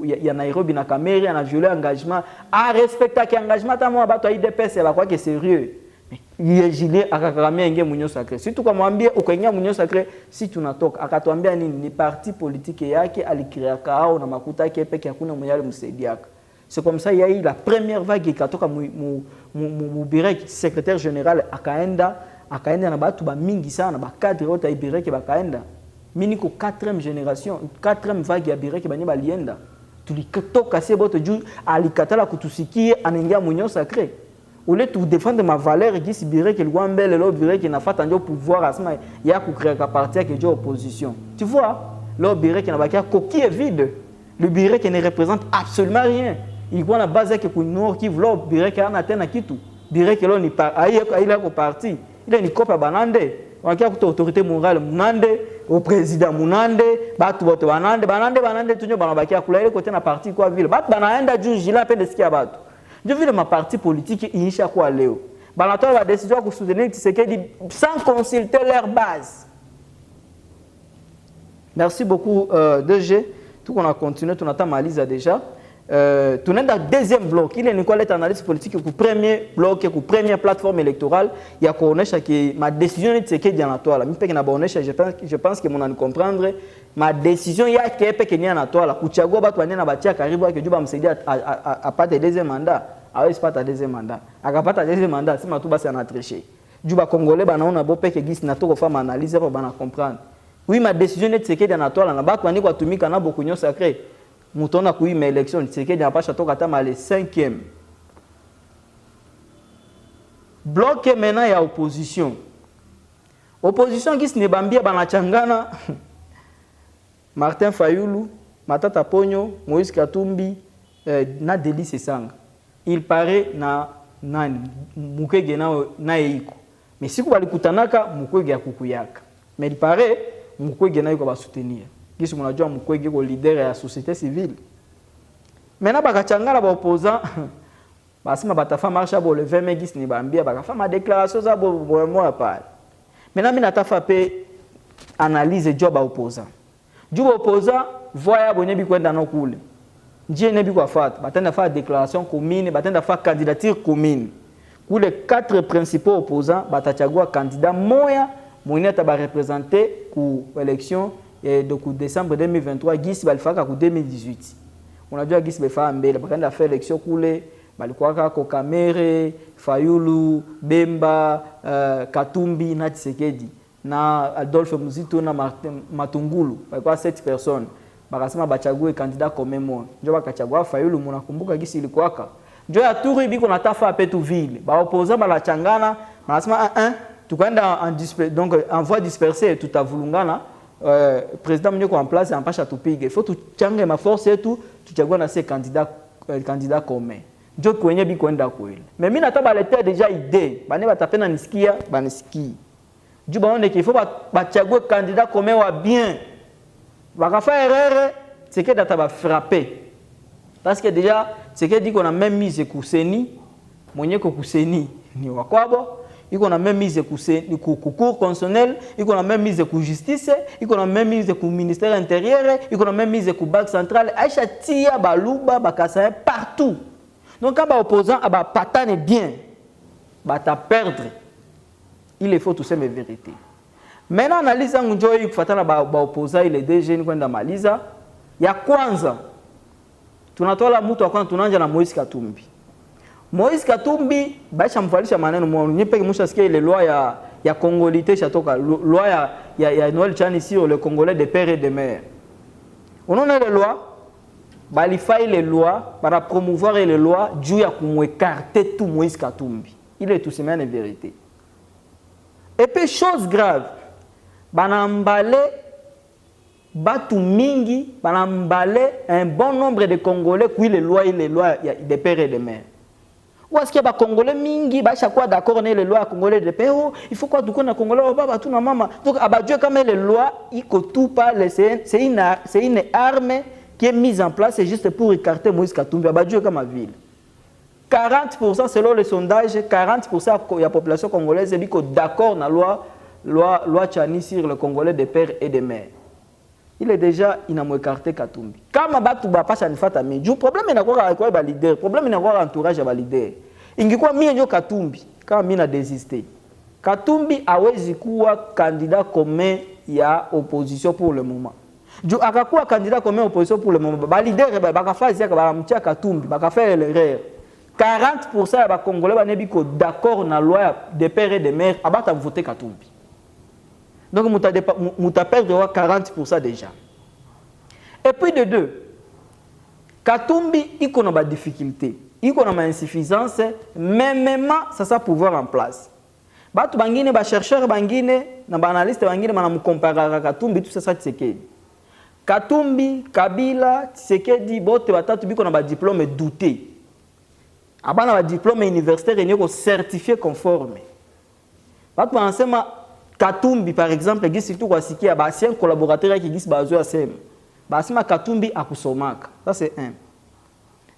S1: ya Nairobi na Kamere, elle a violé engagement, elle respecte engagement ta moi bato IDPS elle va quoi que sérieux. Yejile akakamia inge munyo sacré. Si tukamwambia ukaingia munyo sacré si tunatoka akatuambia ni parti politique yake alikrea kao na makuta yake peke hakuna mwenye alimsaidiaka. C'est comme ça il y a eu la première vague ikatoka mu Birek secrétaire général akaenda na batu ba mingi sana ba cadre wote ya Birek bakaenda. Mimi niko 4e génération, 4e vague ya Birek banye balienda. Tulitoka seboto juu alikatala kutusikie anaingia munyo sacré. Au lieu de défendre ma valeur qui si Birek le Gwambele le Birek n'a pas tant pouvoir à ce moment il y a pour créer un parti qui est opposition. Tu vois, le Birek n'a pas qu'à coquille vide. Le Birek ne représente absolument rien. Il voit la base que pour nous qui veut Birek a atteint à qui tout. Birek là n'est pas il a au parti. Il est une copie banande. On a autorité morale munande au président munande batu bote banande tunyo banabaki akula ile côté na parti quoi ville. Batu banaenda juu jila pe de ski abatu. Je veux ma parti politique inisha kwa leo. Banatoa la décision de soutenir Tshisekedi sans consulter leur base. Merci beaucoup DG. Tout qu'on a continué, tout on a malisa déjà. Tout dans le deuxième bloc, il y a une analyse politique pour premier bloc, pour première plateforme électorale. Il y a que ma décision de Tshisekedi en toi là. Je pense que mon en comprendre. Ma décision il y a que ni en toi là. Kuchagua batu wanena batia karibu que Juba msaidia à pas de deuxième mandat. Ah oui, c'est pas ta deuxième mandat. Akapata deuxième mandat, c'est matu basi ana tricher. Juba congolais banaona bo peke gisi na toko fama analyse pour bana comprendre. Oui, ma décision de Tshisekedi en toi là na batu waniko atumika na bokunyo sacré. Mutona kuyi ma élection Tshisekedi apasha toka tama le 5e. Bloc maintenant ya opposition. Opposition qui ne bambia banachangana Martin Fayulu, Matata Ponyo, Moïse Katumbi, na Délice Sanga. Il paraît na Mukwege na Eiko. Mais si vous allez kutanaka Mukwege akukuyaka. Mais il paraît Mukwege na Eiko va soutenir. Kisi mnajua Mukwege ko leader ya société civile. Maintenant bakachangana ba opposant basima batafa marche bo le 20 mai gisi ni bambia bakafa ma déclaration za bo moi pale. Maintenant mina tafa pe analyse job opposant. Job opposant voya bonyebi kwenda no kule. Ndiye nebi kwa fata batenda fa déclaration commune batenda fa candidature commune. Pour les 4 principaux opposants batachagua candidat moya mwenye ta ba représenter ku élection de décembre 2023 gisi balifaka ku 2018. Unajua gisi befa mbele bakanda fa élection kule balikuwa ko Kamere, Fayulu, Bemba, Katumbi na Tshisekedi na Adolphe Muzito na Matungulu balikuwa 7 personnes. Bakasema bachague candidat comme moi. Ndio bakachagua Fayulu mnakumbuka gisi ilikuwaka. Ndio ya turi biko natafa petu ville. Ba opposant balachangana, banasema tukaenda donc en voie dispersée tutavulungana. Président mnyoko en place en pasha tupige. Il faut tuchange ma force et tout tuchagua na ces candidats communs. jo kwenye bi kwenda kweli. Mais mimi nataka baletea déjà idée, bane batapena nisikia, banisikie. Du baone qu'il faut bachague candidat comme wa bien. Bakafa erreur, c'est que data ba frapper. Parce que déjà, c'est que dit qu'on a même mise kuseni, mwenye ko kuseni ni wakwabo, iko na même mise kuseni ku cour constitutionnel, iko na même mise ku justice, iko na même mise ku ministère intérieur, iko na même mise ku banque centrale, aisha tia baluba bakasa partout. Donc quand ba opposant aba patane bien, ba ta perdre. Il faut tout ça mais vérité. Maintenant analyse ngojoi kufuatana ba opposant ile DG ni kwenda maliza. Ya kwanza tunatola mtu akwana tunanja na Moïse Katumbi. Moïse Katumbi baisha mfalisha maneno mwana nyepeke mshasikia ile loi ya congolité chatoka loi ya Noël Chani sur le congolais de père et de mère. On a les lois balifai les lois para promouvoir les lois juu ya kumwekarter tout Moïse Katumbi. Il est tout semaine en vérité. Et puis chose grave, banambale batu mingi, banambale un bon nombre de Congolais qui les lois des pères et des mères. Ou est-ce qu'il y a des Congolais mingi, bah chaque fois d'accord avec les lois congolais de père, il faut quoi tout qu'on Congolais, oh bah tout na maman. Donc abadjou comme les lois, il tout pas c'est une arme qui est mise en place c'est juste pour écarter Moïse Katumbi. Abadjou comme ma ville. 40% selon les sondages, 40% de la population congolaise est d'accord dans la loi Chani sur le Congolais des pères et des mères. Il est déjà écarté Katumbi. Quand Mabatu Bapa Sanifata Miju, le problème est d'avoir un leader, le problème est d'avoir un entourage à leader. Il y a mis Katumbi, quand il a désisté. Katumbi a eu candidat commun il y a opposition pour le moment. Du akakuwa candidat commun opposition pour le moment. Le leader va faire Katumbi, va faire l'erreur. 40% des Congolais sont d'accord dans la loi des pères et des mères à voter Katumbi. Donc, nous avons perdu 40% déjà. Et puis de deux, Katumbi, il a des difficultés, il a des insuffisances, même ça ça pouvoir en place. Batu bangine, ba chercheurs bangine, na ba analyste bangine, na comparer Katumbi tout ça Tshisekedi. Katumbi, Kabila, Tshisekedi, bote batatu biko na ba diplôme douté. Abana ba diplôme universitaire et ko certifié conforme. Batu ensema Katumbi par exemple, il surtout quoi si a un collaborateur qui dit bazo asem. Basima Katumbi akusomaka. Ça c'est un.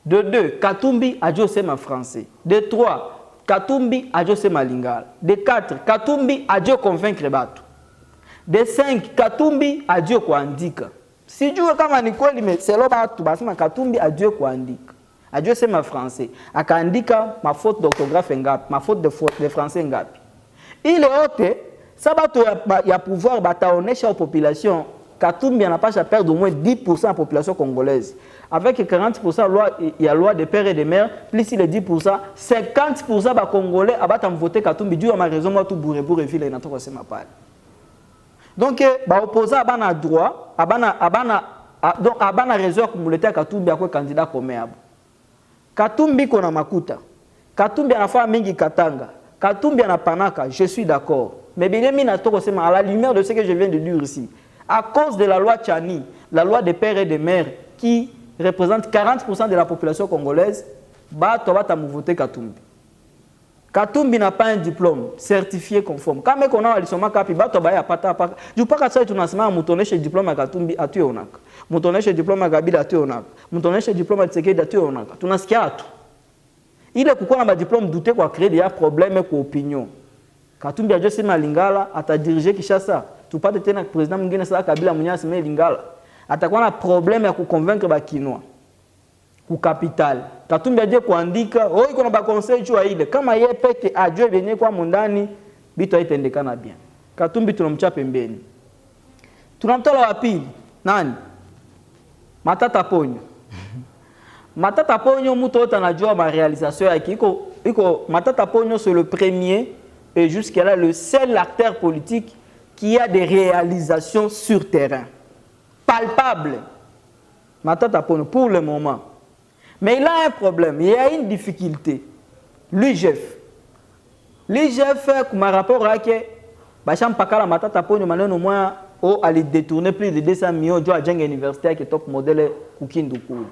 S1: De deux, Katumbi a dû en français. De trois, Katumbi a dû en lingala. De quatre, Katumbi a dû convaincre batu. De cinq, Katumbi a dû kuandika. Si tu veux kama ni kweli mais c'est là batu basima Katumbi a dû kuandika. A dû en français. Akaandika ma faute d'orthographe ngapi, ma faute de français ngapi. Il est haute, ça il y a pouvoir bataonesha aux populations. Katumbi n'a pas à perdre au moins 10% de la population congolaise. Avec 40%, il y a loi des pères et des mères, plus les 10%, 50% des Congolais ont voté Katumbi. Dieu a ma raison, moi tout bourré pour refiler dans tout ma part. Donc, les opposants ont droit, donc abana raison pour le Katumbi a candidat comme Katumbi kona makuta. Katumbi a fait mingi katanga. Katumbi a panaka, je suis d'accord. Mais bien à la lumière de ce que je viens de dire ici, à cause de la loi Chani, la loi des pères et des mères, qui représente 40% de la population congolaise, tu vas voter Katumbi. Katumbi n'a pas un diplôme certifié conforme. Quand on a l'issoma kapi, tu vas pata. Du pas que ça tu n'as moutonné chez diplôme à Katumbi à Tuyonak. Moutonné chez diplôme à Gabi à Tuyonak. Moutonné chez diplôme à Tseke à Tuyonak. Tu n'as qu'à tout. Il est pourquoi on a un diplôme douté quoi créer des problèmes avec opinion. Katumbi a juste ma lingala, à ta diriger Kishasa. Tu pas de tenir avec le président Mungene Sala Kabila Munyasi me lingala. Atakuwa na problème ya kuconvaincre ba Kinois. Ku capital. Katumbi a dit kuandika, oh iko na ba conseil juu ile. Kama yeye peke ajue benye kwa mundani, bitu haitendekana bien. Katumbi tunamcha pembeni. Tunamtola wa pili. Nani? Matata Ponyo. Matata Ponyo mtu wote anajua ma réalisation yake. Iko Matata Ponyo c'est le premier et jusqu'à là le seul acteur politique qui a des réalisations sur terrain. Palpables. Matata Ponyo pour le moment. Mais il a un problème, il y a une difficulté. L'UGF, comme rapport à que Bacham Pakala Matata Ponyo maneno moins au aller détourner plus de 200 millions de gens à l'université qui est top modèle Koukindoukou.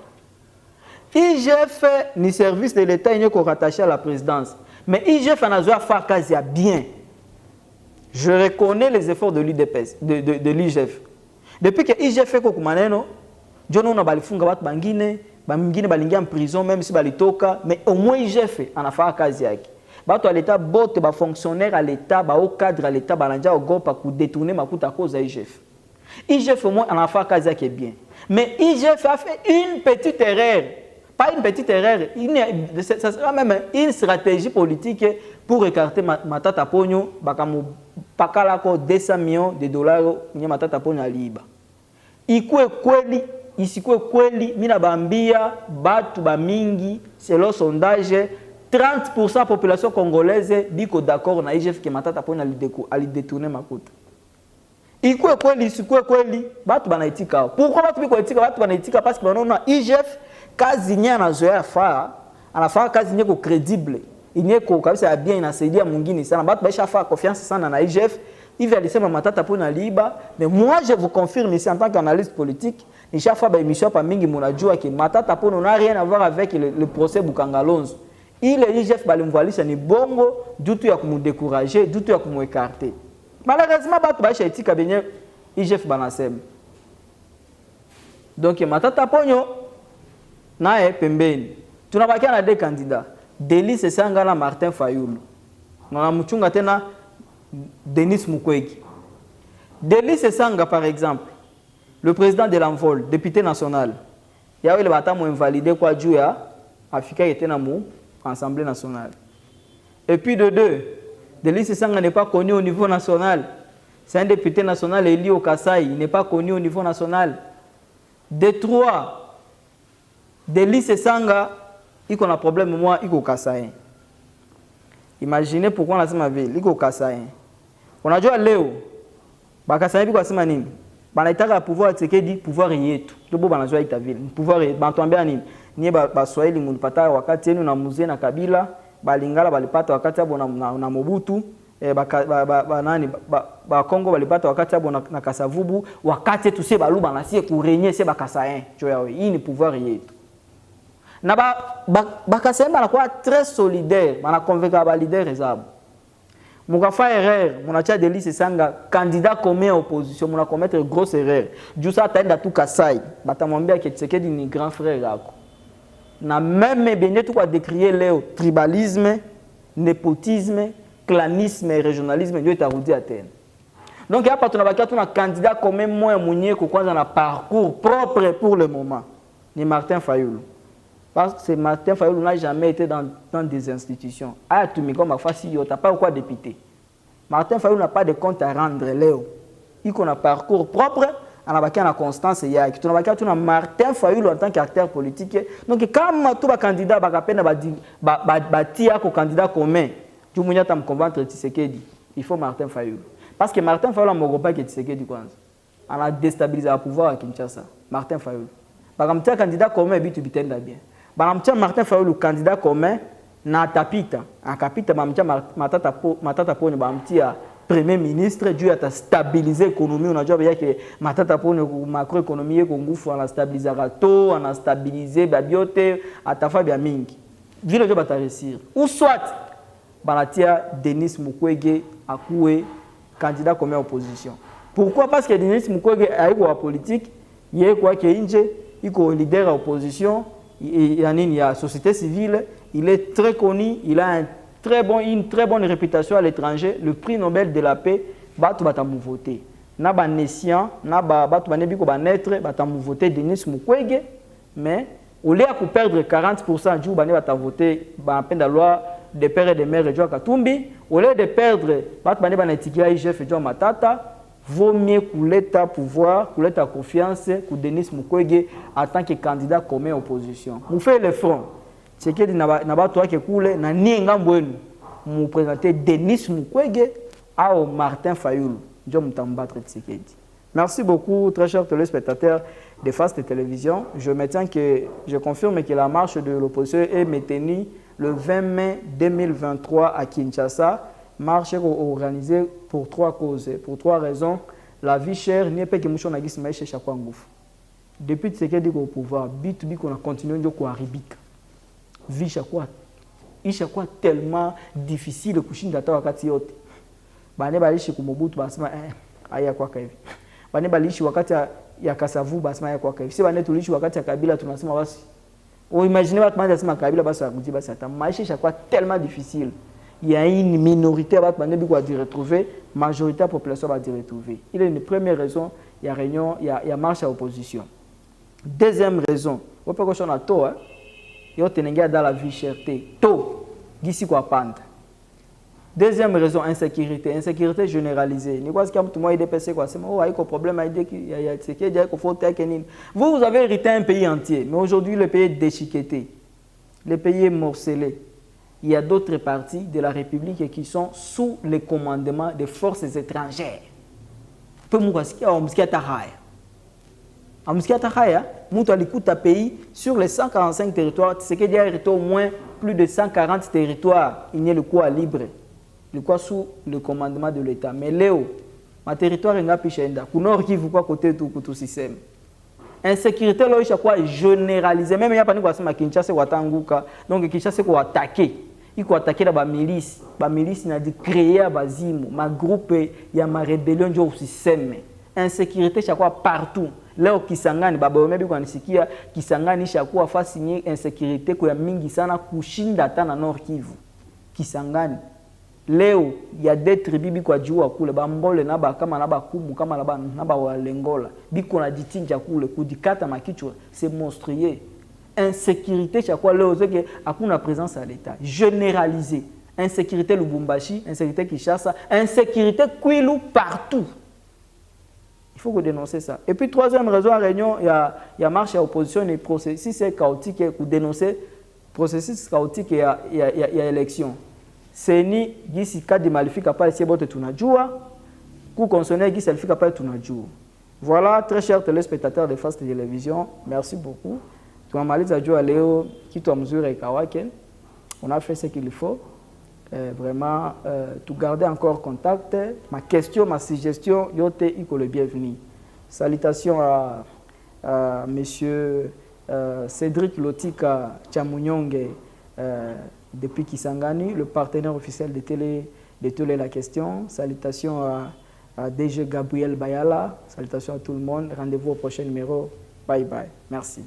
S1: IGF ni service de l'État il est rattaché à la présidence. Mais IGF en a fait quasi bien. Je reconnais les efforts de l'IDPS, de l'IGF. Depuis que IGF est comme maneno, Jono na balifunga watu bangine balingia en prison même si balitoka, mais au moins IGF en a fait quasi yake. Bato à l'État bote ba fonctionnaire à l'État, ba au cadre à l'État balanja ogopa ku détourner makuta cause à IGF. IGF au moins en a fait quasi yake bien. Mais IGF a fait une petite erreur. Pas une petite erreur, ça sera même une stratégie politique pour écarter Matata Ponyo, bakalako 200 millions de dollars ni Matata Ponyo aliba. Ikue kweli, isikue kweli, mina bambia batu ba mingi, selon sondage, 30% de la population congolaise dit que d'accord na IGF que Matata Ponyo ali détourner makuta. Ikue kweli, isikue kweli, batu banaitika. Pourquoi batu biko itika batu banaitika parce que banona IGF kazi nye anazoea faa, anafaa kazi nye ko crédible. Inye ko kabisa bien inasaidia mwingine sana. Batu baisha faa confiance sana na IGF. Hivi alisema Matata Ponyo liba, mais moi je vous confirme ici en tant qu'analyste politique, nisha faa ba émission pa mingi munajua que Matata Ponyo n'a rien à voir avec le procès Bukangalonzo. Il est IGF balimvalisha ni bongo, dutu ya kumudécourager, dutu ya kumuécarter. Malheureusement batu baisha itika benye IGF banasema. Donc Matata Ponyo nae pembeni. Tunabakia na deux candidats. Delis Esanga na Martin Fayulu. Na mchunga tena Denis Mukwege. Delis Esanga par exemple, le président de l'Envol, député national. Ya wele bata mo invalidé kwa juu ya Afrika était na mu Assemblée nationale. Et puis de deux, Delis Esanga n'est pas connu au niveau national. C'est un député national élu au Kasaï, il n'est pas connu au niveau national. De trois, Delis Esanga, il y a un problème, moi, il y a un Kasaïen. Imaginez pourquoi on a ma ville, il y a un Kasaïen. On a dit à Léo, le Kasaïen, il y a un Kasaïen. Il y a un pouvoir, c'est qu'il pouvoir y être. Le beau, il y a ta ville. Pouvoir y être. Il y a un Swahili, il y a wakati yenu na musée na Kabila, balingala balipata wakati abo na Mobutu, ba Congo balipata wakati abo na Kasavubu, wakati tu se balu banasie ku régner se ba Kasaïen. Hii ni pouvoir y être. Na Kasaïen banakuwa très solidaire, banakonveka ba leader ezabo. Mukafa erreur, munacha Delis Esanga candidat commun à opposition, muna commettre grosse erreur. Jusa taenda tu Kasai, batamwambia ke Tshisekedi ni grand frère yako. Na même benye tu kwa décrier leo tribalisme, népotisme, clanisme et régionalisme ndio itarudi atena. Donc hapa tunabakia tuna candidat commun moya mwenye ko kwanza na parcours propre pour le moment. Ni Martin Fayulu. Parce que Martin Fayulu n'a jamais été dans des institutions. Ah, tu me comme tu n'as pas quoi député. Martin Fayulu n'a pas de compte à rendre, Léo. Il a un parcours propre, on a une constance. Tu as Martin Fayulu en tant qu'acteur politique. Donc, quand tu es candidat, tu es candidat commun. Tu as convaincre Tshisekedi. Il faut Martin Fayulu. Parce que Martin Fayulu n'a pas que Tshisekedi. On a déstabilisé le pouvoir à Kinshasa. Martin Fayulu. Par exemple, tu es candidat commun, tu es bien. Martin Fayulu candidat commun na tapita en capita Matata Ponyo bamtia premier ministre dû à stabiliser l'économie. On a déjà que Matata Ponyo macroéconomie ko ngufu on a stabilisé rato on a stabilisé babiote atafa bia mingi vile jo bata réussir ou soit banatia Denis Mukwege akuwe candidat commun opposition. Pourquoi? Parce que Denis Mukwege aiko wa politique yeye kwa ke nje iko leader à opposition. Il y a une société civile, il est très connu, il a une très bonne réputation à l'étranger. Le prix Nobel de la paix, batu batamu voter. Na ba nation, na ba batu banebiko ba naître, batamu voter Denis Mukwege, mais au lieu de perdre 40% du bane batamu voter ba peine de loi de père et de mère Joa Katumbi, au lieu de perdre batu bane ba étiqueté IGF Joa Matata. Vaut mieux que l'État pouvoir, que l'État confiance, que Denis Mukwege en tant que candidat commun opposition. Vous faites le front. C'est que n'a toi qui coule, n'a ni ngambouenu. Vous présentez Denis Mukwege à Martin Fayulu. Je me battre Tshisekedi. Merci beaucoup, très chers téléspectateurs de Fast Télévision. Je confirme que la marche de l'opposition est maintenue le 20 mai 2023 à Kinshasa. Marche organisée pour trois causes, pour trois raisons. La vie chère, n'y a pas que nous avons chaque depuis Tshisekedi au pouvoir, bitu biko na continuer ndio kuharibika. Visha kwa tellement difficile kushinda hata wakati yote. Bane balishi kumobutu basema haya kwa hivi. Bane balishi wakati ya Kasavu basema haya kwa hivi. Si bane tulishi wakati ya Kabila tunasema basi. Ou imaginez watu manja sema Kabila basi akuji basi hata maisha ishakuwa tellement difficile. Il y a une minorité watu bane biko à retrouver, majorité de la population va dire retrouver. Il y a une première raison, il y a réunion, il y a marche à opposition. Deuxième raison, on peut qu'on a tôt hein. Yo tenengia dans la vie cherté. Tôt d'ici quoi pente. Deuxième raison, insécurité. Insécurité généralisée. Ni quoi ce qu'il y a tout le monde IDPC quoi. C'est oh, il y a un problème il y a ce qui est qu'il faut tenir. Vous avez hérité un pays entier, mais aujourd'hui le pays est déchiqueté. Le pays est morcelé. Il y a d'autres parties de la République qui sont sous le commandement des forces étrangères. Peu moi ce qu'il y a Amskiatahaya, Mouta Likuta pays, sur les 145 territoires, c'est qu'il y a au moins plus de 140 territoires, il y a le quoi libre, le quoi sous le commandement de l'État. Mais Léo, ma territoire est Ngapichenda, Kunor qui vous quoi côté tout système. Insécurité, là, il quoi généralisée, même il n'y a pas de quoi se Kinshasa ou Watanguka, donc Kinshasa quoi attaquer. Il faut attaquer la milice. La milice n'a dit créer un bazimo, ma groupe, il y a ma rébellion du système. Insécurité, chaque fois partout. Leo Kisangani baba wemebi kwa nisikia Kisangani shakuwa fasi nye insécurité kwa mingi sana kushinda hata na Nord Kivu. Kisangani leo ya des tribus kwa jua kule bambole na ba kama na ba kumu kama na ba walengola biko na jitinja kule kudikata makichwa c'est monstrueux. Insécurité chaque leo zeke hakuna présence à l'état généralisée. Insécurité Lubumbashi, insécurité Kinshasa, insécurité Kwilu partout. Il faut dénoncer ça. Et puis, troisième raison, en réunion, il y a marche à opposition et processus chaotique pour dénoncer processus chaotique et il y a élection. C'est ni qui cas de maléfique à part ici, botte tunajua, coup concerné qui s'alfique à part tunajua. Voilà, très chers téléspectateurs de Fast Télévision, merci beaucoup. Tu as malé à jouer Léo, qui t'a mesuré et Kawaken. On a fait ce qu'il faut. Vraiment, tout garder encore contact. Ma question, ma suggestion, yote iko le bienvenu. Salutations à monsieur Cédric Lotika Chamunyonge depuis Kisangani, le partenaire officiel de Télé La Question. Salutations à DG Gabriel Bayala. Salutations à tout le monde. Rendez-vous au prochain numéro. Bye bye. Merci.